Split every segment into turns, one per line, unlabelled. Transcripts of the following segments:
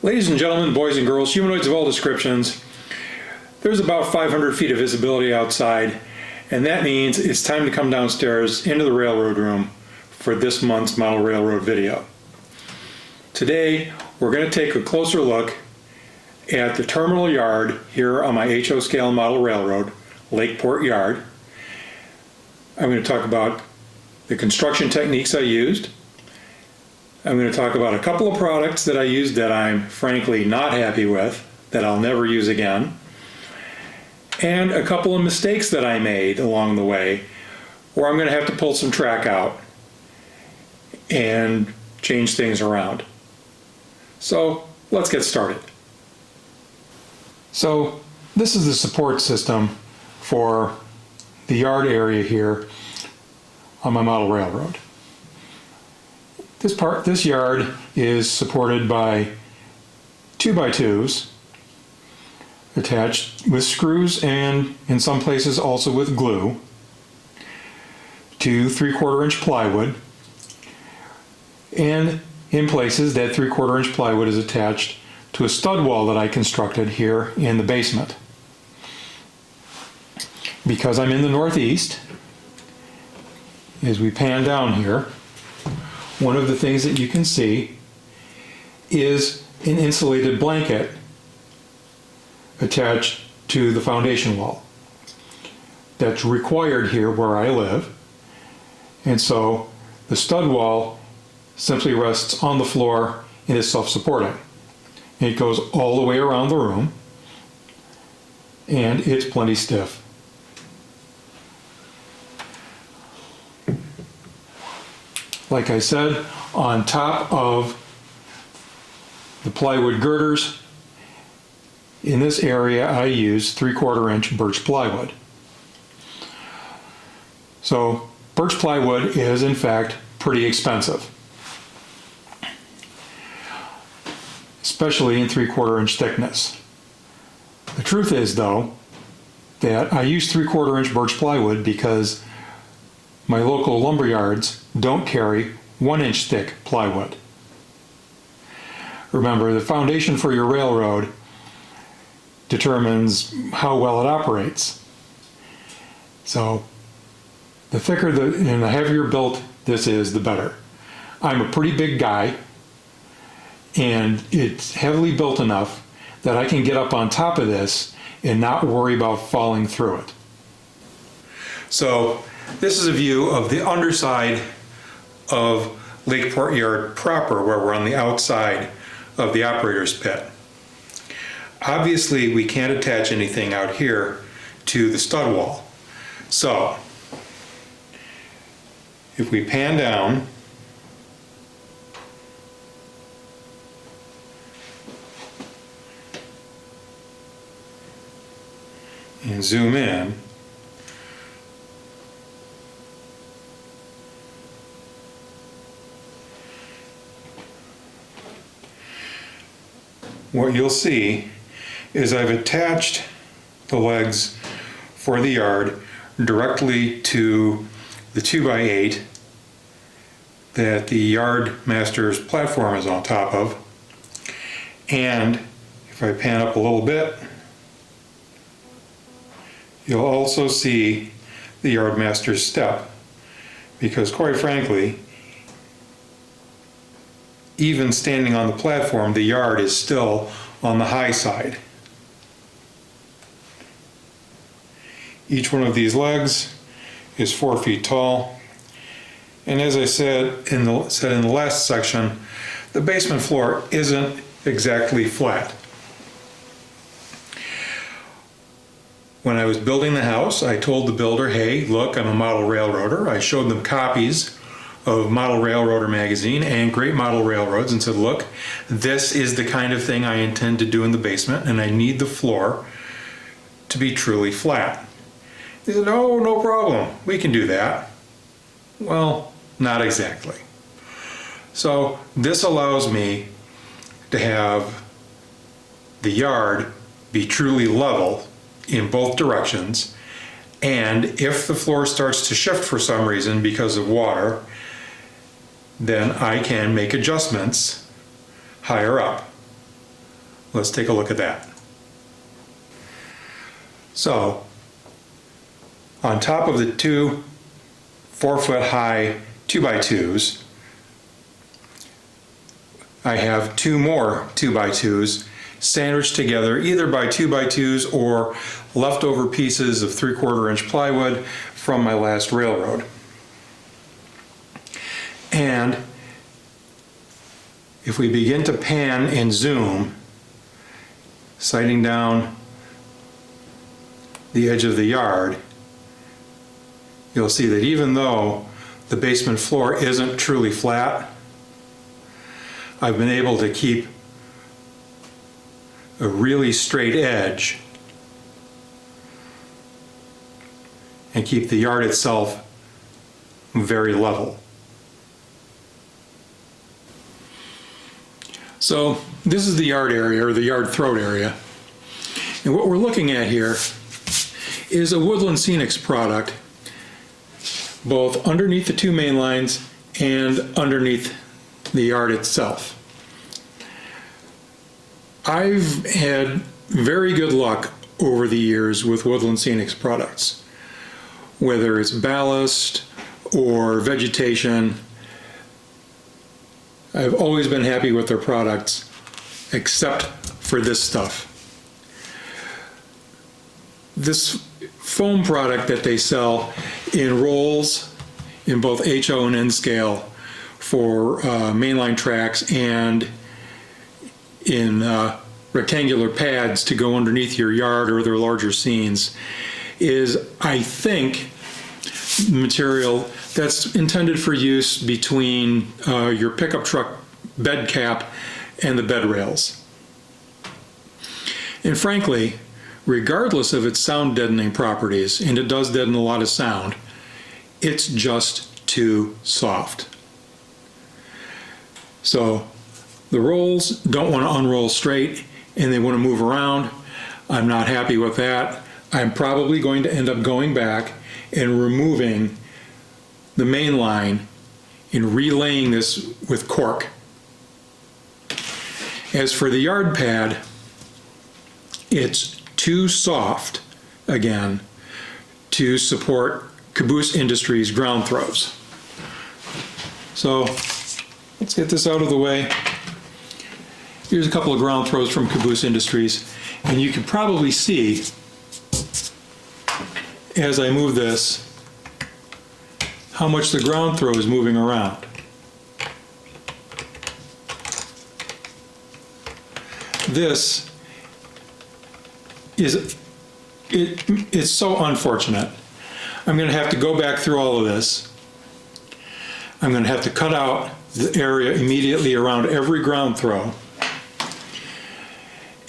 Ladies and gentlemen, boys and girls, humanoids of all descriptions, there's about 500 feet of visibility outside, and that means it's time to come downstairs into the railroad room for this month's model railroad video. Today, we're going to take a closer look at the terminal yard here on my HO scale model railroad, Lakeport Yard. I'm going to talk about the construction techniques I used. I'm going to talk about a couple of products that I used that I'm frankly not happy with, that I'll never use again, and a couple of mistakes that I made along the way where I'm going to have to pull some track out and change things around. So let's get started. So this is the support system for the yard area here on my model railroad. This yard is supported by 2x2s attached with screws and in some places also with glue to 3/4 inch plywood, and in places that 3/4 inch plywood is attached to a stud wall that I constructed here in the basement. Because I'm in the Northeast, as we pan down here, one of the things that you can see is an insulated blanket attached to the foundation wall. That's required here where I live, and so the stud wall simply rests on the floor and is self-supporting. It goes all the way around the room and it's plenty stiff. Like I said, on top of the plywood girders, in this area I use 3/4 inch birch plywood. So birch plywood is in fact pretty expensive, especially in 3/4 inch thickness. The truth is though that I use 3/4 inch birch plywood because my local lumber yards don't carry 1 inch thick plywood. Remember, the foundation for your railroad determines how well it operates. So the thicker and the heavier built this is, the better. I'm a pretty big guy, and it's heavily built enough that I can get up on top of this and not worry about falling through it. So this is a view of the underside of Lakeport Yard proper, where we're on the outside of the operator's pit. Obviously we can't attach anything out here to the stud wall. So if we pan down, and zoom in, what you'll see is I've attached the legs for the yard directly to the 2x8 that the yard master's platform is on top of. And if I pan up a little bit, you'll also see the yard master's step, because quite frankly, even standing on the platform, the yard is still on the high side. Each one of these legs is 4 feet tall, and as I said in the last section, the basement floor isn't exactly flat. When I was building the house, I told the builder, hey, look, I'm a model railroader. I showed them copies of Model Railroader magazine and Great Model Railroads and said, look, this is the kind of thing I intend to do in the basement, and I need the floor to be truly flat. They said, oh, no problem, we can do that. Well, not exactly. So this allows me to have the yard be truly level in both directions, and if the floor starts to shift for some reason because of water, then I can make adjustments higher up. let's take a look at that. So, on top of the two 4-foot high 2x2s, I have two more 2x2s sandwiched together either by 2x2s or leftover pieces of 3/4 inch plywood from my last railroad. And if we begin to pan and zoom, sighting down the edge of the yard, you'll see that even though the basement floor isn't truly flat, I've been able to keep a really straight edge and keep the yard itself very level. So this is the yard area, or the yard throat area. And what we're looking at here is a Woodland Scenics product, both underneath the two main lines and underneath the yard itself. I've had very good luck over the years with Woodland Scenics products. Whether it's ballast or vegetation, I've always been happy with their products, except for this stuff. This foam product that they sell in rolls in both HO and N scale for mainline tracks and in rectangular pads to go underneath your yard or their larger scenes is, I think, material that's intended for use between your pickup truck bed cap and the bed rails. And frankly, regardless of its sound deadening properties, and it does deaden a lot of sound, it's just too soft. So the rolls don't want to unroll straight and they want to move around. I'm not happy with that. I'm probably going to end up going back and removing the main line and relaying this with cork. As for the yard pad, it's too soft, again, to support Caboose Industries ground throws. So let's get this out of the way. Here's a couple of ground throws from Caboose Industries, and you can probably see as I move this how much the ground throw is moving around. This is, it's so unfortunate. I'm going to have to go back through all of this. I'm going to have to cut out the area immediately around every ground throw.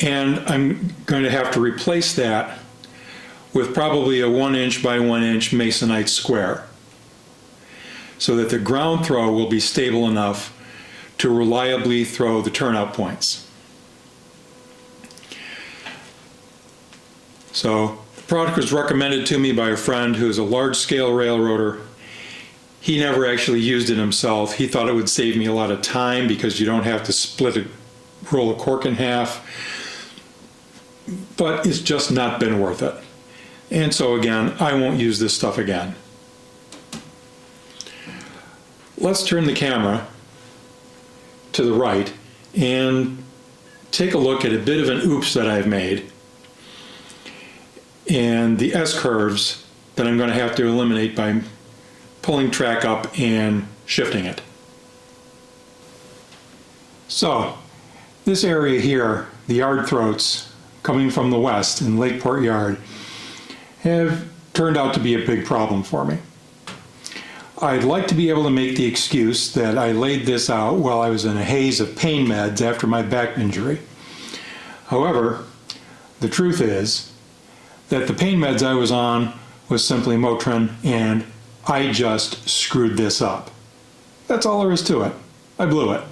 And I'm going to have to replace that with probably a 1 inch by 1 inch masonite square, so that the ground throw will be stable enough to reliably throw the turnout points. So the product was recommended to me by a friend who is a large-scale railroader. He never actually used it himself. He thought it would save me a lot of time because you don't have to split a roll of cork in half. But it's just not been worth it. And so again, I won't use this stuff again. Let's turn the camera to the right and take a look at a bit of an oops that I've made and the S-curves that I'm going to have to eliminate by pulling track up and shifting it. So this area here, the yard throats coming from the west in Lakeport Yard, have turned out to be a big problem for me. I'd like to be able to make the excuse that I laid this out while I was in a haze of pain meds after my back injury. However, the truth is that the pain meds I was on was simply Motrin, and I just screwed this up. That's all there is to it. I blew it.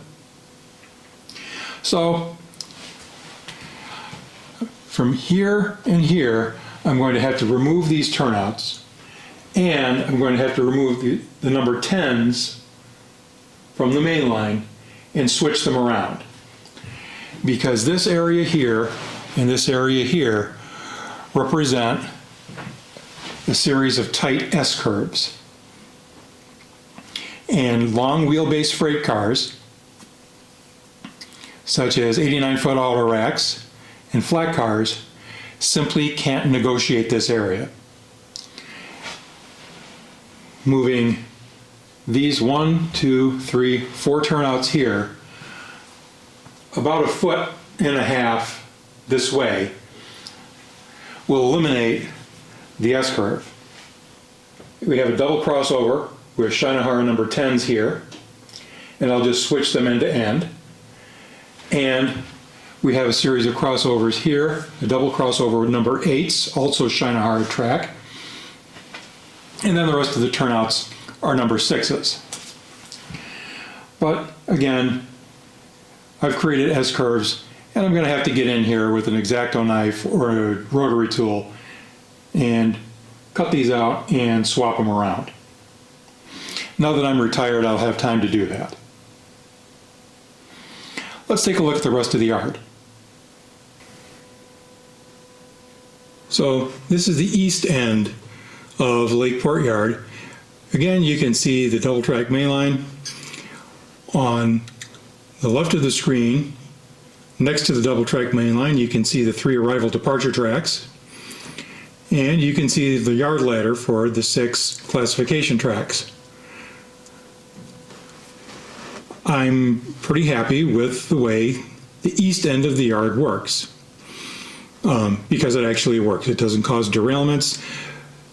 So from here and here, I'm going to have to remove these turnouts, and I'm going to have to remove the number 10s from the main line and switch them around. because this area here and this area here represent a series of tight S-curves. And long wheelbase freight cars, such as 89-foot auto racks and flat cars, simply can't negotiate this area. Moving these 1, 2, 3, 4 turnouts here about 1.5 feet this way will eliminate the S-curve. We have a double crossover with Shinohara number 10s here, and I'll just switch them end to end. And we have a series of crossovers here, a double crossover with number 8s, also Shinohara track. And then the rest of the turnouts are number 6s. But again, I've created S-curves, and I'm going to have to get in here with an X-Acto knife or a rotary tool and cut these out and swap them around. Now that I'm retired, I'll have time to do that. Let's take a look at the rest of the yard. So this is the east end of Lakeport Yard. Again, you can see the double track mainline. On the left of the screen, next to the double track mainline, you can see the 3 arrival departure tracks. And you can see the yard ladder for the 6 classification tracks. I'm pretty happy with the way the east end of the yard works, because it actually works. It doesn't cause derailments.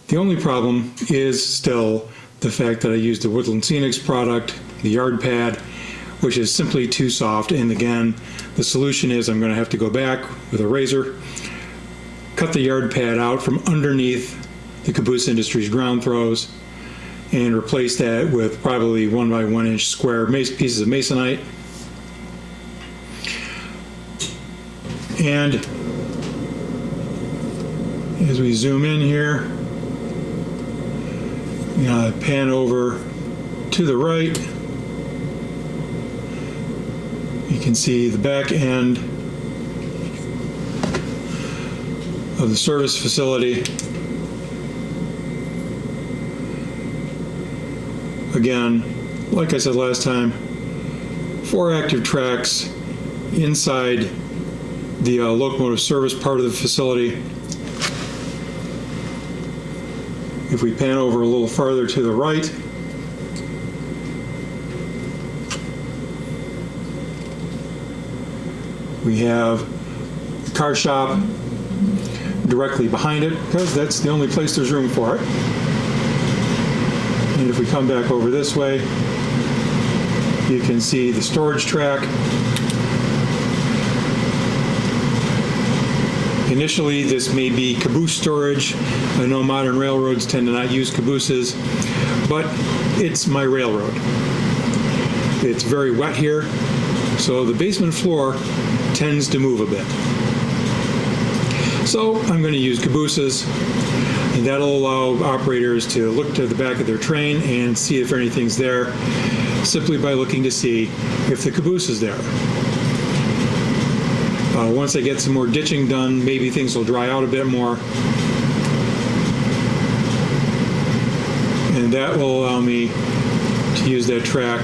The only problem is still the fact that I used the Woodland Scenics product, the yard pad, which is simply too soft. And again, the solution is I'm going to have to go back with a razor, cut the yard pad out from underneath the Caboose Industries ground throws, and replace that with probably 1 by 1 inch square pieces of masonite. And as we zoom in here, pan over to the right, you can see the back end of the service facility. Again, like I said last time, 4 active tracks inside the locomotive service part of the facility. If we pan over a little farther to the right, we have the car shop directly behind it, because that's the only place there's room for it. And if we come back over this way, you can see the storage track. Initially, this may be caboose storage. I know modern railroads tend to not use cabooses, but it's my railroad. It's very wet here, so the basement floor tends to move a bit. So I'm going to use cabooses, and that'll allow operators to look to the back of their train and see if anything's there, simply by looking to see if the caboose is there. Once I get some more ditching done, maybe things will dry out a bit more, and that will allow me to use that track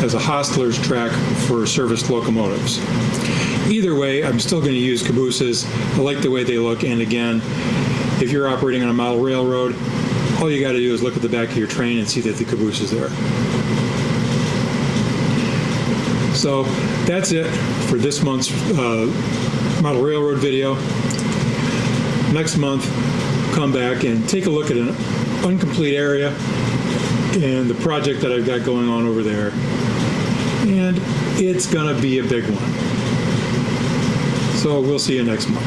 as a hostler's track for serviced locomotives. Either way, I'm still going to use cabooses. I like the way they look, and again, if you're operating on a model railroad, all you got to do is look at the back of your train and see that the caboose is there. So that's it for this month's model railroad video. Next month, come back and take a look at an incomplete area and the project that I've got going on over there. And it's gonna be a big one. So we'll see you next month.